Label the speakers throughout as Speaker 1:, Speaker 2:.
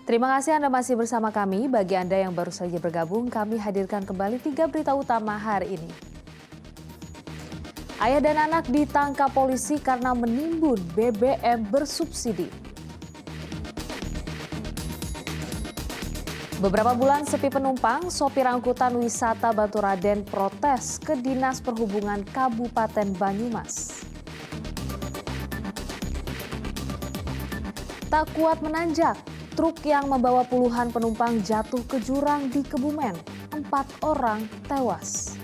Speaker 1: Terima kasih Anda masih bersama kami. Bagi Anda yang baru saja bergabung, kami hadirkan kembali 3 berita utama hari ini. Ayah dan anak ditangkap polisi karena menimbun BBM bersubsidi. Beberapa bulan sepi penumpang, sopir angkutan wisata Baturaden protes ke Dinas Perhubungan Kabupaten Banyumas. Tak kuat menanjak, truk yang membawa puluhan penumpang jatuh ke jurang di Kebumen. 4 orang tewas.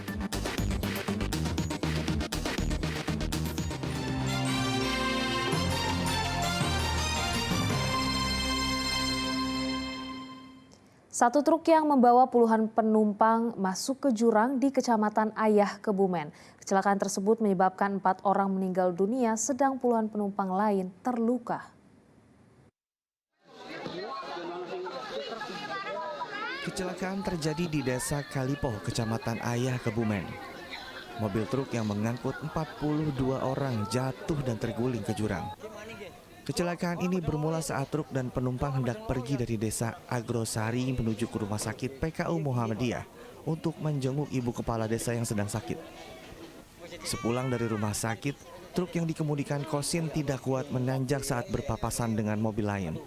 Speaker 1: Satu truk yang membawa puluhan penumpang masuk ke jurang di Kecamatan Ayah, Kebumen. Kecelakaan tersebut menyebabkan 4 orang meninggal dunia, sedang puluhan penumpang lain terluka.
Speaker 2: Kecelakaan terjadi di Desa Kalipo, Kecamatan Ayah, Kebumen. Mobil truk yang mengangkut 42 orang jatuh dan terguling ke jurang. Kecelakaan ini bermula saat truk dan penumpang hendak pergi dari Desa Agrosari menuju ke Rumah Sakit PKU Muhammadiyah untuk menjenguk ibu kepala desa yang sedang sakit. Sepulang dari rumah sakit, truk yang dikemudikan Kosin tidak kuat menanjak saat berpapasan dengan mobil lain.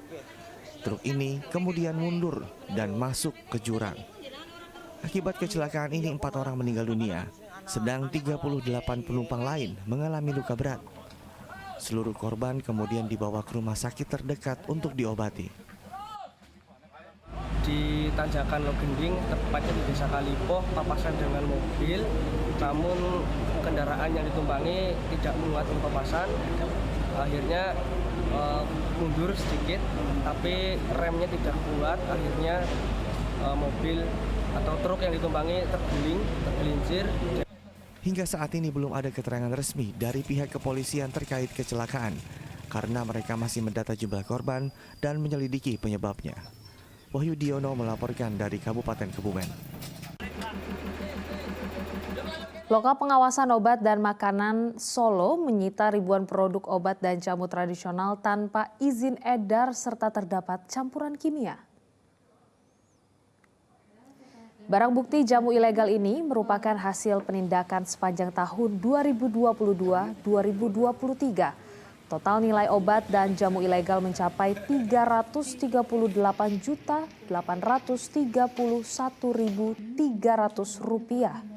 Speaker 2: Truk ini kemudian mundur dan masuk ke jurang. Akibat kecelakaan ini 4 orang meninggal dunia, sedang 38 penumpang lain mengalami luka berat. Seluruh korban kemudian dibawa ke rumah sakit terdekat untuk diobati.
Speaker 3: Di tanjakan Logending, tepatnya di Desa Kalipo, papasan dengan mobil, namun kendaraan yang ditumpangi tidak memuat papasan. Akhirnya mundur sedikit, tapi remnya tidak kuat. Akhirnya mobil atau truk yang ditumpangi tergelincir.
Speaker 2: Hingga saat ini belum ada keterangan resmi dari pihak kepolisian terkait kecelakaan, karena mereka masih mendata jumlah korban dan menyelidiki penyebabnya. Wahyu Diono melaporkan dari Kabupaten Kebumen.
Speaker 1: Lokal Pengawasan Obat dan Makanan Solo menyita ribuan produk obat dan jamu tradisional tanpa izin edar serta terdapat campuran kimia. Barang bukti jamu ilegal ini merupakan hasil penindakan sepanjang tahun 2022-2023. Total nilai obat dan jamu ilegal mencapai Rp338.831.300.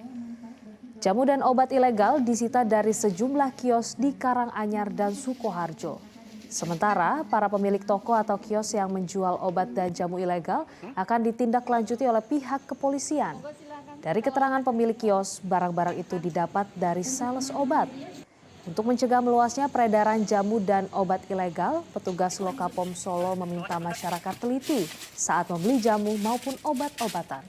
Speaker 1: Jamu dan obat ilegal disita dari sejumlah kios di Karanganyar dan Sukoharjo. Sementara para pemilik toko atau kios yang menjual obat dan jamu ilegal akan ditindaklanjuti oleh pihak kepolisian. Dari keterangan pemilik kios, barang-barang itu didapat dari sales obat. Untuk mencegah meluasnya peredaran jamu dan obat ilegal, petugas Lokapom Solo meminta masyarakat teliti saat membeli jamu maupun obat-obatan.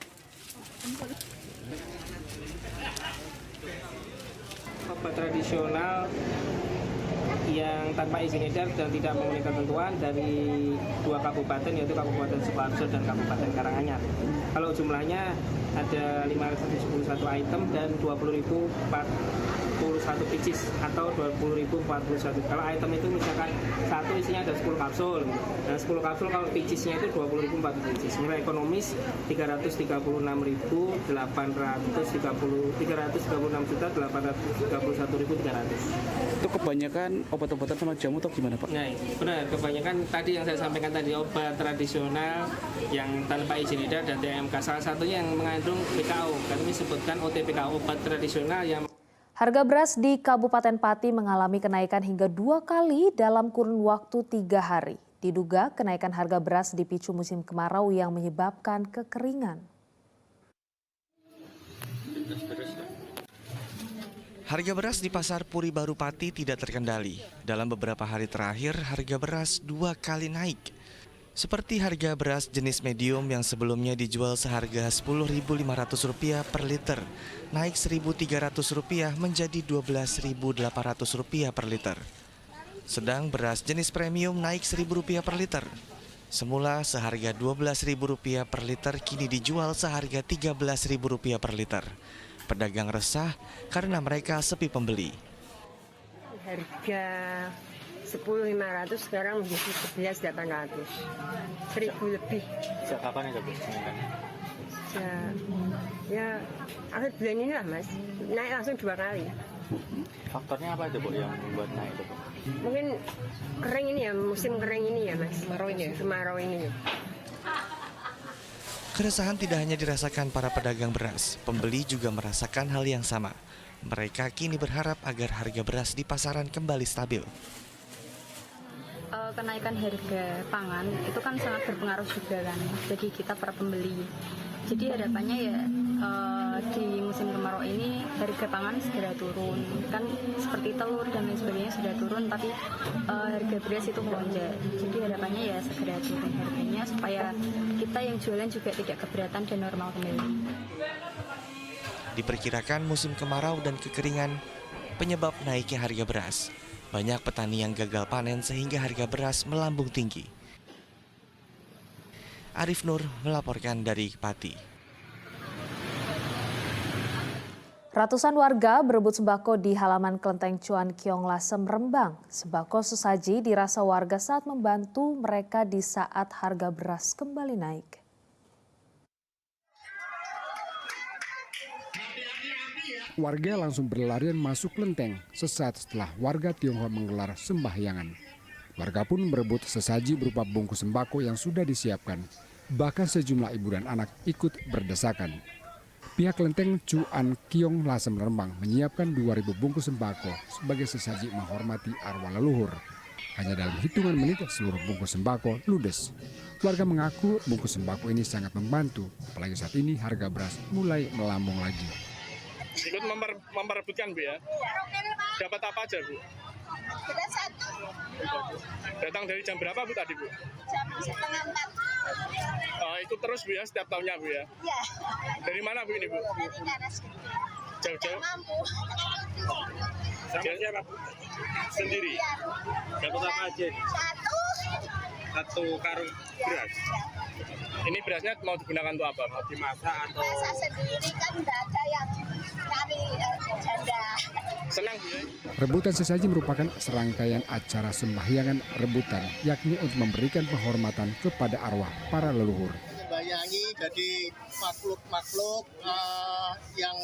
Speaker 4: Obat tradisional yang tanpa izin edar dan tidak memenuhi ketentuan dari 2 kabupaten, yaitu Kabupaten Sukoharjo dan Kabupaten Karanganyar. Kalau jumlahnya ada 571 item dan 20.041 pieces atau 20.041. Kalau item itu misalkan satu isinya ada 10 kapsul. Nah 10 kapsul kalau pieces-nya itu 20.040 pieces. Nilai ekonomis 336.831.300.
Speaker 5: Itu kebanyakan obat-obatan sama jamu atau gimana Pak?
Speaker 4: Nah, benar, kebanyakan tadi yang saya sampaikan tadi obat tradisional yang tanpa izin edar dan TMK. Salah satunya yang mengandung PKO, kami sebutkan OTPK, obat tradisional yang
Speaker 1: Harga beras di Kabupaten Pati mengalami kenaikan hingga 2 kali dalam kurun waktu 3 hari. Diduga kenaikan harga beras dipicu musim kemarau yang menyebabkan kekeringan.
Speaker 2: Harga beras di Pasar Puri Baru Pati tidak terkendali. Dalam beberapa hari terakhir, harga beras 2 kali naik. Seperti harga beras jenis medium yang sebelumnya dijual seharga Rp10.500 per liter, naik Rp1.300 menjadi Rp12.800 per liter. Sedang beras jenis premium naik Rp1.000 per liter. Semula seharga Rp12.000 per liter, kini dijual seharga Rp13.000 per liter. Pedagang resah karena mereka sepi pembeli.
Speaker 6: Harga 10.500 sekarang menjadi 11.800. 1.000 lebih.
Speaker 7: Sejak kapan itu Bu?
Speaker 6: Ya akhir bulan ini lah Mas. Naik langsung 2 kali.
Speaker 7: Faktornya apa itu Bu yang membuat naik itu Bu?
Speaker 6: Mungkin kering ini ya, musim kering ini ya Mas. Kemarau ini.
Speaker 2: Keresahan tidak hanya dirasakan para pedagang beras, pembeli juga merasakan hal yang sama. Mereka kini berharap agar harga beras di pasaran kembali stabil.
Speaker 8: Kenaikan harga pangan itu kan sangat berpengaruh juga kan bagi kita para pembeli. Jadi harapannya ya di musim kemarau ini harga pangan segera turun. Kan seperti telur dan lain sebagainya sudah turun, tapi harga beras itu melonjak. Jadi harapannya ya segera turun harganya supaya kita yang jualan juga tidak keberatan dan normal kembali.
Speaker 2: Diperkirakan musim kemarau dan kekeringan penyebab naiknya harga beras. Banyak petani yang gagal panen sehingga harga beras melambung tinggi. Arif Nur melaporkan dari Pati.
Speaker 1: Ratusan warga berebut sembako di halaman Kelenteng Cuan Kiong Lasem, Rembang. Sembako sesaji dirasa warga saat membantu mereka di saat harga beras kembali naik.
Speaker 9: Warga langsung berlarian masuk kelenteng sesaat setelah warga Tionghoa menggelar sembahyangan. Warga pun berebut sesaji berupa bungkus sembako yang sudah disiapkan. Bahkan sejumlah ibu dan anak ikut berdesakan. Pihak kelenteng Cuan Kiong Lasem Rembang menyiapkan 2.000 bungkus sembako sebagai sesaji menghormati arwah leluhur. Hanya dalam hitungan menit seluruh bungkus sembako ludes. Warga mengaku bungkus sembako ini sangat membantu, apalagi saat ini harga beras mulai melambung lagi.
Speaker 10: Ikut memperebutkan Bu ya? Dapat apa aja Bu?
Speaker 11: Beras 1.
Speaker 10: Datang dari jam berapa Bu tadi Bu?
Speaker 11: Jam 3:30.
Speaker 10: Ikut terus Bu ya setiap tahunnya Bu ya?
Speaker 11: Iya.
Speaker 10: Dari mana Bu ini Bu?
Speaker 11: Dari Karas.
Speaker 10: Jauh-jauh?
Speaker 11: Mampu.
Speaker 10: Sama siapa Bu? Sendiri? Dapat apa aja? 1 karung beras. Ini berasnya mau digunakan untuk apa? Mau dimasak atau?
Speaker 11: Masak sendiri kan nggak ada yang cari janda.
Speaker 10: Senang Bu ya?
Speaker 9: Rebutan sesaji merupakan serangkaian acara sembahyangan rebutan, yakni untuk memberikan penghormatan kepada arwah para leluhur.
Speaker 12: Membayangi jadi makhluk-makhluk yang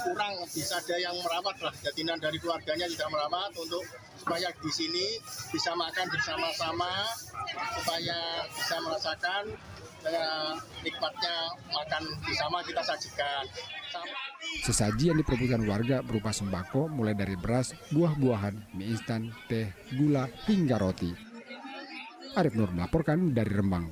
Speaker 12: kurang bisa ada yang merawat lah, jadinya dari keluarganya tidak merawat untuk supaya di sini bisa makan bersama-sama, supaya bisa merasakan nikmatnya makan bersama kita sajikan.
Speaker 9: Sesaji yang diperebutkan warga berupa sembako mulai dari beras, buah-buahan, mie instan, teh, gula, hingga roti. Arif Nur melaporkan dari Rembang.